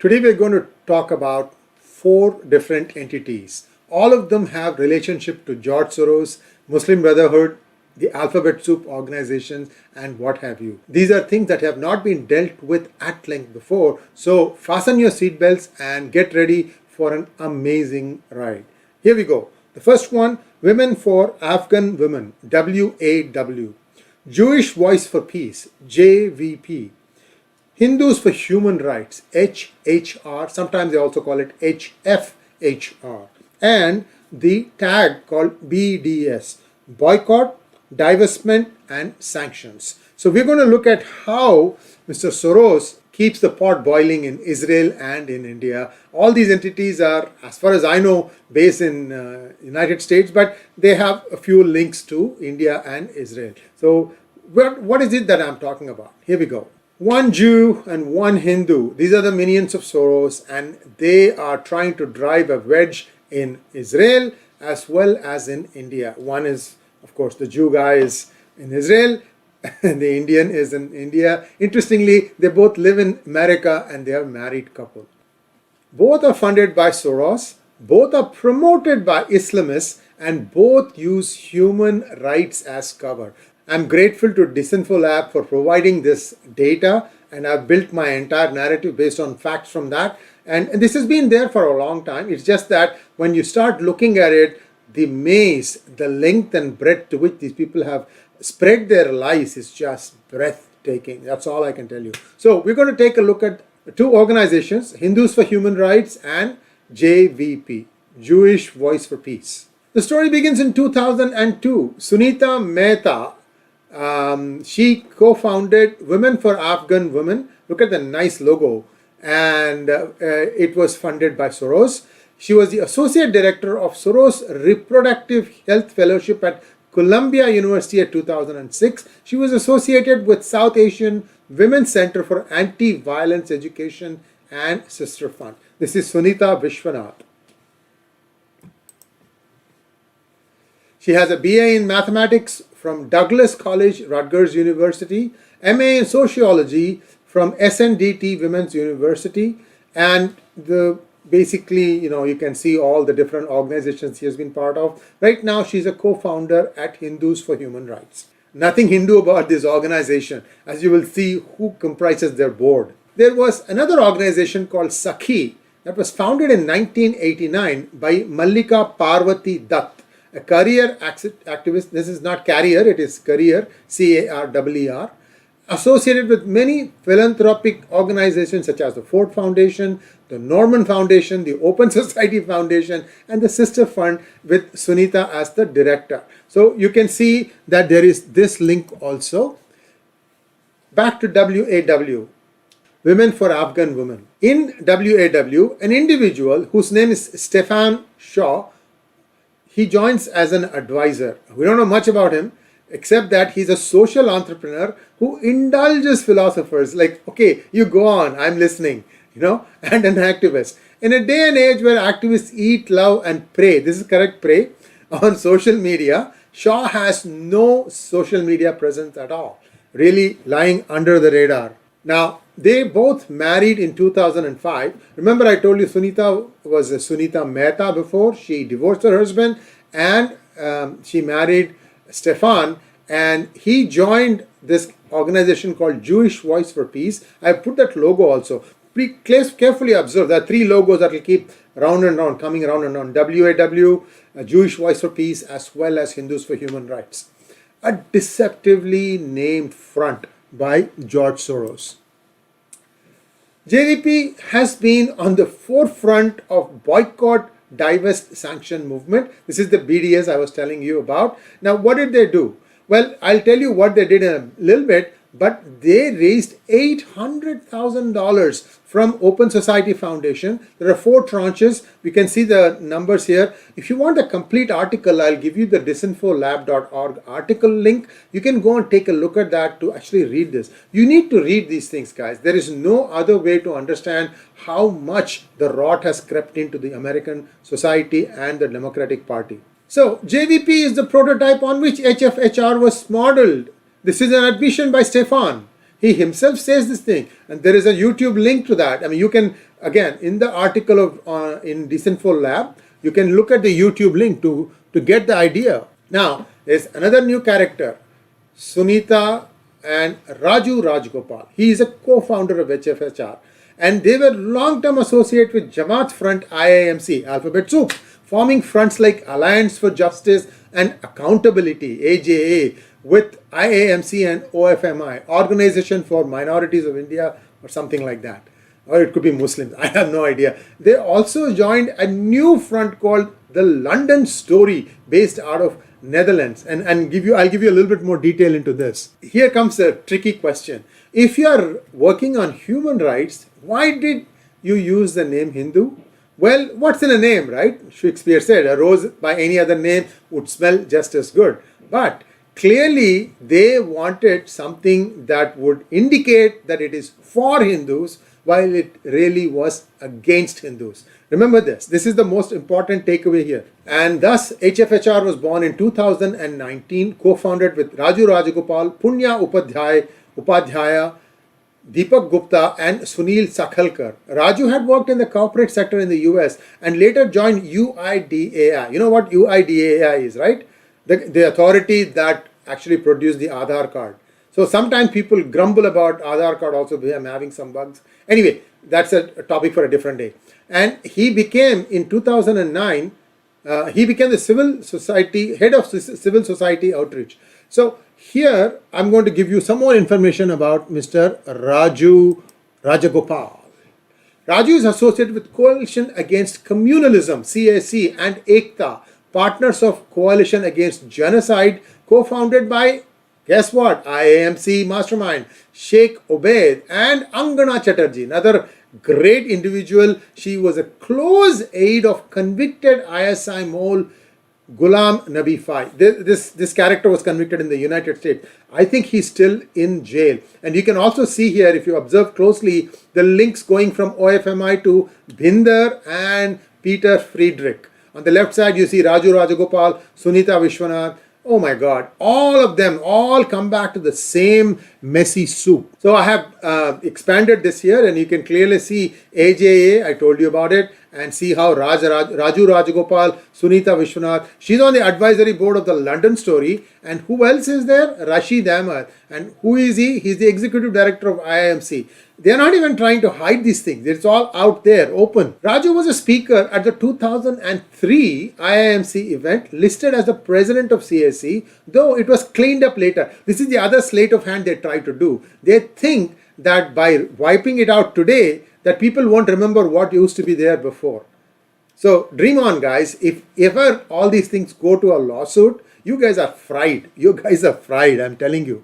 Today we're going to talk about 4 different entities. All of them have relationship to George Soros, Muslim Brotherhood, the Alphabet Soup organizations, and what have you. These are things that have not been dealt with at length before. So fasten your seatbelts and get ready for an amazing ride. Here we go. The first one, Women for Afghan Women, WAW. Jewish Voice for Peace, JVP. Hindus for Human Rights, HHR, sometimes they also call it HfHR, and the tag called BDS, Boycott, Divestment and Sanctions. So we're going to look at how Mr. Soros keeps the pot boiling in Israel and in India. All these entities are, as far as I know, based in United States, but they have a few links to India and Israel. So what is it that I'm talking about? Here we go. One Jew and one Hindu. These are the minions of Soros, and they are trying to drive a wedge in Israel as well as in India. One is, of course, the Jew guy is in Israel and the Indian is in India. Interestingly, they both live in America and they are a married couple. Both are funded by Soros, both are promoted by Islamists, and both use human rights as cover. I'm grateful to Disinfo Lab for providing this data, and I've built my entire narrative based on facts from that. And this has been there for a long time. It's just that when you start looking at it, the maze, the length and breadth to which these people have spread their lies is just breathtaking. That's all I can tell you. So we're going to take a look at 2 organizations, Hindus for Human Rights and JVP, Jewish Voice for Peace. The story begins in 2002. Sunita Mehta, she co-founded Women for Afghan Women. Look at the nice logo. And it was funded by Soros. She was the associate director of Soros Reproductive Health Fellowship at Columbia University at 2006. She was associated with South Asian Women's Center for Anti-Violence Education and Sister Fund. This is Sunita Vishwanath. She has a BA in Mathematics from Douglas College, Rutgers University, MA in Sociology from SNDT Women's University, and basically, you can see all the different organizations she has been part of. Right now, she's a co-founder at Hindus for Human Rights. Nothing Hindu about this organization, as you will see who comprises their board. There was another organization called Sakhi that was founded in 1989 by Mallika Parvati Dutt, a career activist. This is not carrier, it is career, CARER, associated with many philanthropic organizations such as the Ford Foundation, the Norman Foundation, the Open Society Foundation, and the Sister Fund with Sunita as the director. So you can see that there is this link also. Back to WAW, Women for Afghan Women. In WAW, an individual whose name is Stefan Shaw, he joins as an advisor. We don't know much about him, except that he's a social entrepreneur who indulges philosophers like, okay, you go on, I'm listening, and an activist. In a day and age where activists eat, love, and pray, this is correct, pray, on social media, Shaw has no social media presence at all, really lying under the radar. Now, they both married in 2005. Remember, I told you Sunita was a Sunita Mehta before. She divorced her husband and she married Stefan, and he joined this organization called Jewish Voice for Peace. I put that logo also. Please carefully observe. There are 3 logos that will keep round and round, coming round and round. WAW, Jewish Voice for Peace, as well as Hindus for Human Rights. A deceptively named front by George Soros. JVP has been on the forefront of boycott, divest, sanction movement. This is the BDS I was telling you about. Now, what did they do? Well, I'll tell you what they did in a little bit, but they raised $800,000 from Open Society Foundation. There are 4 tranches. We can see the numbers here. If you want a complete article, I'll give you the disinfolab.org article link. You can go and take a look at that to actually read this. You need to read these things, guys. There is no other way to understand how much the rot has crept into the American society and the Democratic Party. So, JVP is the prototype on which HfHR was modeled. This is an admission by Stefan. He himself says this thing, and there is a YouTube link to that. I mean, you can again, in the article of in Decentful Lab, you can look at the YouTube link to get the idea. Now, there's another new character, Sunita and Raju Rajgopal. He is a co-founder of HfHR, and they were long-term associates with Jamaat Front IIMC, Alphabet Soup, forming fronts like Alliance for Justice and Accountability, AJA, with IAMC and OFMI, Organization for Minorities of India, or something like that. Or it could be Muslims, I have no idea. They also joined a new front called the London Story, based out of Netherlands. And I'll give you a little bit more detail into this. Here comes a tricky question. If you are working on human rights, why did you use the name Hindu? Well, what's in a name, right? Shakespeare said, a rose by any other name would smell just as good. But clearly, they wanted something that would indicate that it is for Hindus, while it really was against Hindus. Remember this. This is the most important takeaway here. And thus, HfHR was born in 2019, co-founded with Raju Rajagopal, 𝘭𝘰𝘴𝘦 Upadhyaya, Deepak Gupta and Sunil Sakhalkar. Raju had worked in the corporate sector in the US and later joined UIDAI. You know what UIDAI is, right? The authority that actually produced the Aadhaar card. So sometimes people grumble about Aadhaar card also having some bugs. Anyway, that's a topic for a different day. And he became, in 2009, he became the civil society, head of civil society outreach. So here, I'm going to give you some more information about Mr. Raju Rajagopal. Raju is associated with Coalition Against Communalism, CAC, and Ekta, Partners of Coalition Against Genocide, co-founded by, guess what, IAMC mastermind, 𝘏𝘢𝘬𝘕 and Angana Chatterjee, another great individual. She was a close aide of convicted ISI mole Ghulam Nabi Fai. This character was convicted in the United States. I think he's still in jail. And you can also see here, if you observe closely, the links going from OFMI to Bhinder and Peter Friedrich. On the left side, you see Raju Rajagopal, Sunita Vishwanath. Oh my God, all of them all come back to the same messy soup. So I have expanded this here, and you can clearly see AJA, I told you about it, and see how Raju Rajagopal, Sunita Vishwanath, she's on the advisory board of the London Story. And who else is there? Rashid Ahmed. And who is he? He's the executive director of IIMC. They're not even trying to hide these things. It's all out there, open. Raju was a speaker at the 2003 IIMC event, listed as the president of CSC, though it was cleaned up later. This is the other sleight of hand they try to do. They think that by wiping it out today, that people won't remember what used to be there before. So dream on, guys. If ever all these things go to a lawsuit, you guys are fried. You guys are fried, I'm telling you.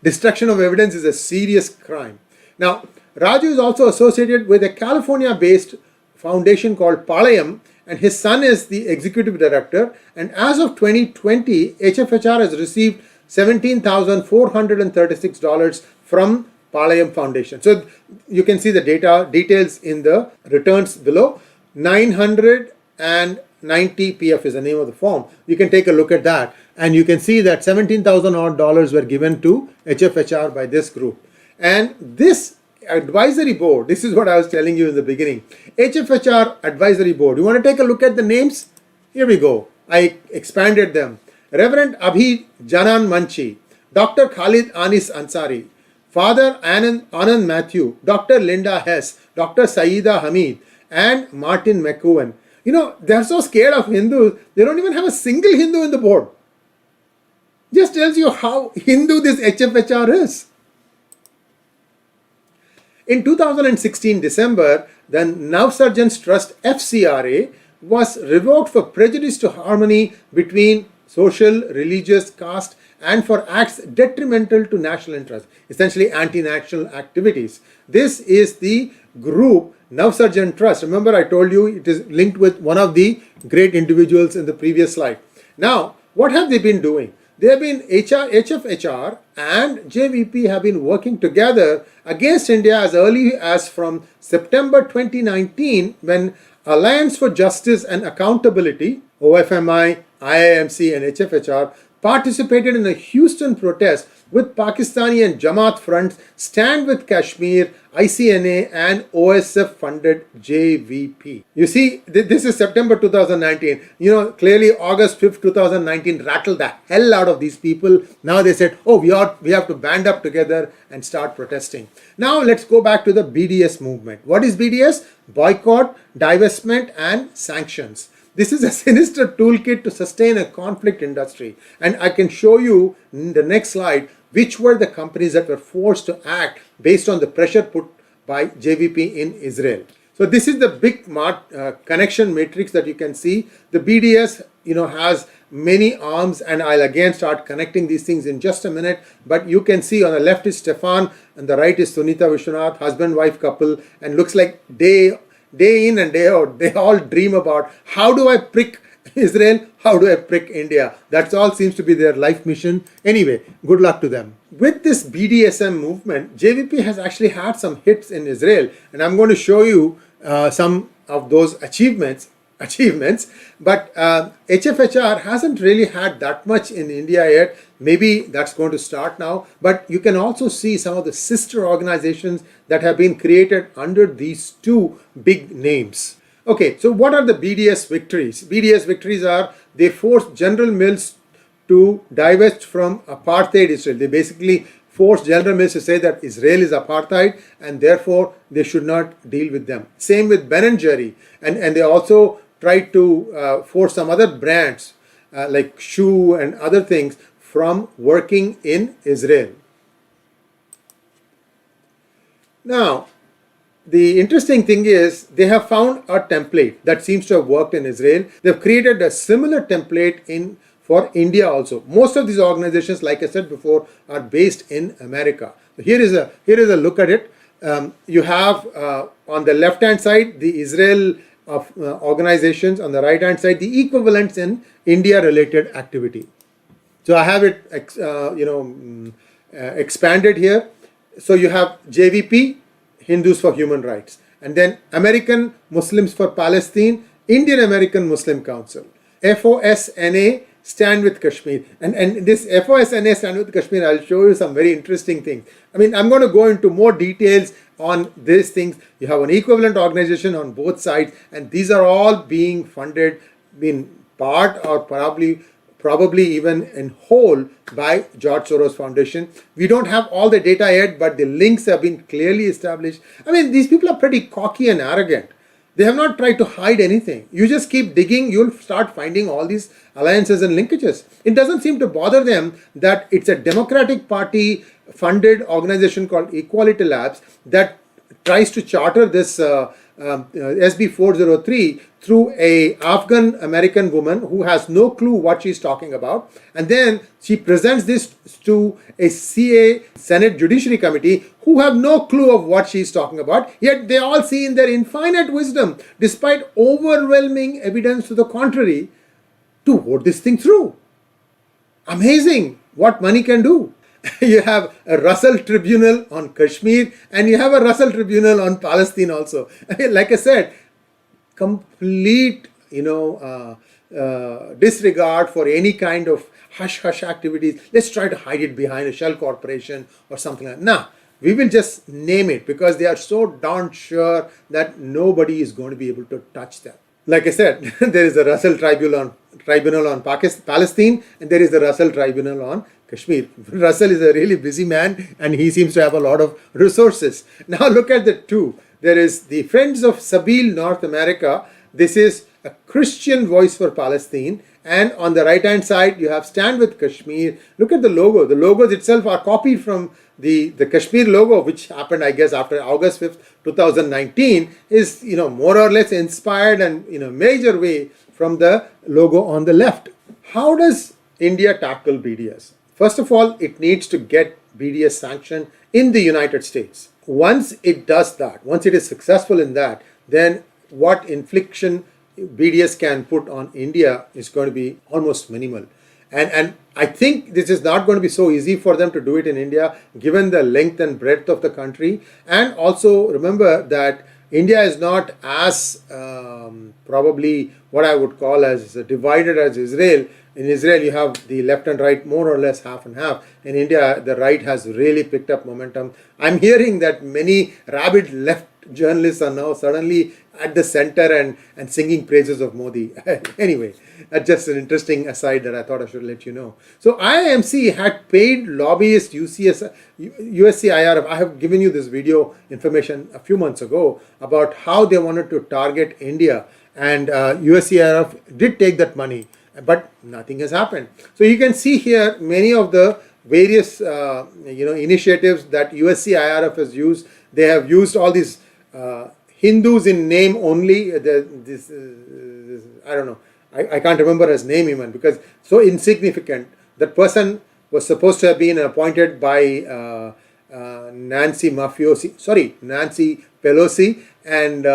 Destruction of evidence is a serious crime. Now, Raju is also associated with a California-based foundation called Palayam, and his son is the executive director. And as of 2020, HfHR has received $17,436 from Palayam Foundation. So you can see the details in the returns below. 990 PF is the name of the form. You can take a look at that, and you can see that 17,000 odd dollars were given to HfHR by this group. And this advisory board, this is what I was telling you in the beginning. HfHR advisory board. You want to take a look at the names? Here we go. I expanded them. Reverend Abhi Janan Manchi, Dr. Khalid Anis Ansari, Father Anand Matthew, Dr. Linda Hess, Dr. Saida Hamid, and Martin McEwen. You know, they're so scared of Hindus, they don't even have a single Hindu in the board. Just tells you how Hindu this HfHR is. In 2016 December, the Navsurgence Trust FCRA was revoked for prejudice to harmony between social, religious, caste, and for acts detrimental to national interest, essentially anti-national activities. This is the group Navsurgence Trust. Remember, I told you it is linked with one of the great individuals in the previous slide. Now, what have they been doing? They have been, HfHR and JVP have been working together against India as early as from September 2019, when Alliance for Justice and Accountability, OFMI, IIMC and HfHR, participated in a Houston protest with Pakistani and Jamaat fronts, Stand with Kashmir, ICNA and OSF funded JVP. You see, this is September 2019. Clearly August 5th, 2019 rattled the hell out of these people. Now they said, oh, we have to band up together and start protesting. Now let's go back to the BDS movement. What is BDS? Boycott, divestment and sanctions. This is a sinister toolkit to sustain a conflict industry. And I can show you in the next slide which were the companies that were forced to act based on the pressure put by JVP in Israel. So this is the big connection matrix that you can see. The BDS, has many arms, and I'll again start connecting these things in just a minute. But you can see on the left is Stefan, and the right is Sunita Vishwanath, husband-wife couple, and looks like day in and day out, they all dream about how do I prick Israel, how do I prick India. That's all seems to be their life mission. Anyway, good luck to them. With this BDSM movement, JVP has actually had some hits in Israel, and I'm going to show you some of those achievements. But HfHR hasn't really had that much in India yet. Maybe that's going to start now. But you can also see some of the sister organizations that have been created under these two big names. Okay, so what are the BDS victories? BDS victories are they forced General Mills to divest from apartheid Israel. They basically forced General Mills to say that Israel is apartheid and therefore they should not deal with them. Same with Ben & Jerry. And they also tried to force some other brands like shoe and other things from working in Israel. Now, the interesting thing is they have found a template that seems to have worked in Israel. They've created a similar template for India also. Most of these organizations, like I said before, are based in America. So here is a look at it. You have on the left hand side the Israel of organizations, on the right hand side the equivalents in India related activity. So I have it expanded here. So you have JVP, Hindus for Human Rights, and then American Muslims for Palestine, Indian American Muslim Council, FOSNA, Stand with Kashmir. And this FOSNA, Stand with Kashmir, I'll show you some very interesting things. I mean, I'm going to go into more details on these things. You have an equivalent organization on both sides, and these are all being funded, being part or probably even in whole by George Soros Foundation. We don't have all the data yet, but the links have been clearly established. I mean, these people are pretty cocky and arrogant. They have not tried to hide anything. You just keep digging, you'll start finding all these alliances and linkages. It doesn't seem to bother them that it's a Democratic Party funded organization called Equality Labs that tries to charter this SB 403 through a Afghan American woman who has no clue what she's talking about, and then she presents this to a CA Senate Judiciary Committee who have no clue of what she's talking about, yet they all see in their infinite wisdom, despite overwhelming evidence to the contrary, to vote this thing through. Amazing what money can do. You have a Russell Tribunal on Kashmir and you have a Russell Tribunal on Palestine also. Like I said, complete disregard for any kind of hush-hush activities. Let's try to hide it behind a shell corporation or something like that. Nah, we will just name it because they are so darn sure that nobody is going to be able to touch them. Like I said, there is a Russell Tribunal on Palestine and there is the Russell Tribunal on Kashmir. Russell is a really busy man and he seems to have a lot of resources. Now look at the two. There is the Friends of Sabeel North America. This is a Christian voice for Palestine. And on the right hand side, you have Stand with Kashmir. Look at the logo. The logos itself are copied from the Kashmir logo, which happened, I guess, after August 5th, 2019, is, more or less inspired and in a major way from the logo on the left. How does India tackle BDS? First of all, it needs to get BDS sanctioned in the United States. Once it does that, once it is successful in that, then what infliction BDS can put on India is going to be almost minimal. And I think this is not going to be so easy for them to do it in India, given the length and breadth of the country. And also remember that India is not as probably what I would call as divided as Israel. In Israel, you have the left and right more or less half and half. In India, the right has really picked up momentum. I'm hearing that many rabid left journalists are now suddenly at the center and singing praises of Modi. Anyway, that's just an interesting aside that I thought I should let you know. So IIMC had paid lobbyist USCIRF. I have given you this video information a few months ago about how they wanted to target India, and USCIRF did take that money, but nothing has happened. So you can see here many of the various initiatives that USCIRF has used. They have used all these Hindus in name only. I don't know. I can't remember his name even, because so insignificant. That person was supposed to have been appointed by Nancy Pelosi, and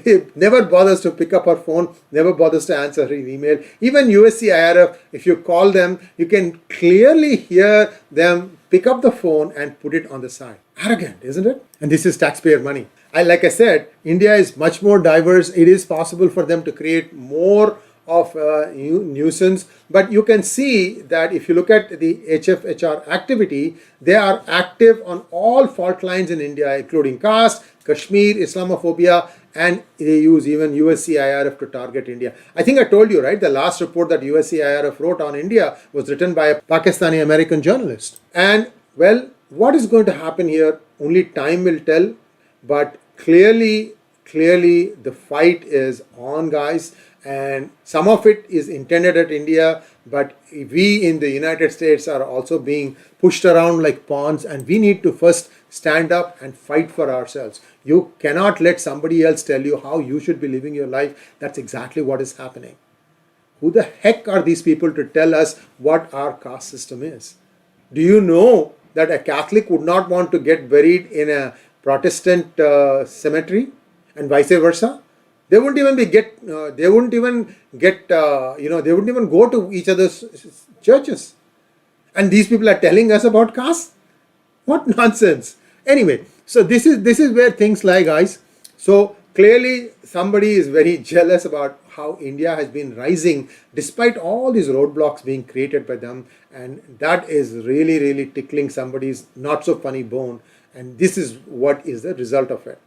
he never bothers to pick up her phone, never bothers to answer her email. Even USCIRF, if you call them, you can clearly hear them pick up the phone and put it on the side. Arrogant, isn't it? And this is taxpayer money. Like I said, India is much more diverse. It is possible for them to create more of a nuisance, but you can see that if you look at the HfHR activity, they are active on all fault lines in India, including caste, Kashmir, Islamophobia, and they use even USCIRF to target India. I think I told you, right? The last report that USCIRF wrote on India was written by a Pakistani American journalist. And well, what is going to happen here? Only time will tell, but clearly the fight is on, guys. And some of it is intended at India, but we in the United States are also being pushed around like pawns, and we need to first stand up and fight for ourselves. You cannot let somebody else tell you how you should be living your life. That's exactly what is happening. Who the heck are these people to tell us what our caste system is? Do you know that a Catholic would not want to get buried in a Protestant cemetery, and vice versa? They wouldn't even they wouldn't even go to each other's churches. And these people are telling us about caste? What nonsense. Anyway, so this is where things lie, guys. So clearly somebody is very jealous about how India has been rising despite all these roadblocks being created by them, and that is really tickling somebody's not so funny bone, and this is what is the result of it.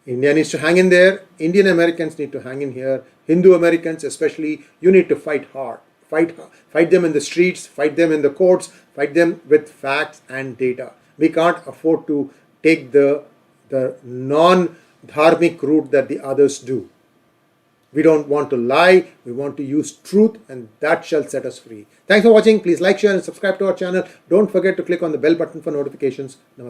India needs to hang in there. Indian Americans need to hang in here. Hindu Americans especially, you need to fight hard. Fight them in the streets, fight them in the courts, fight them with facts and data. We can't afford to take the non-dharmic route that the others do. We don't want to lie. We want to use truth, and that shall set us free. Thanks for watching. Please like, share, and subscribe to our channel. Don't forget to click on the bell button for notifications. Namaste.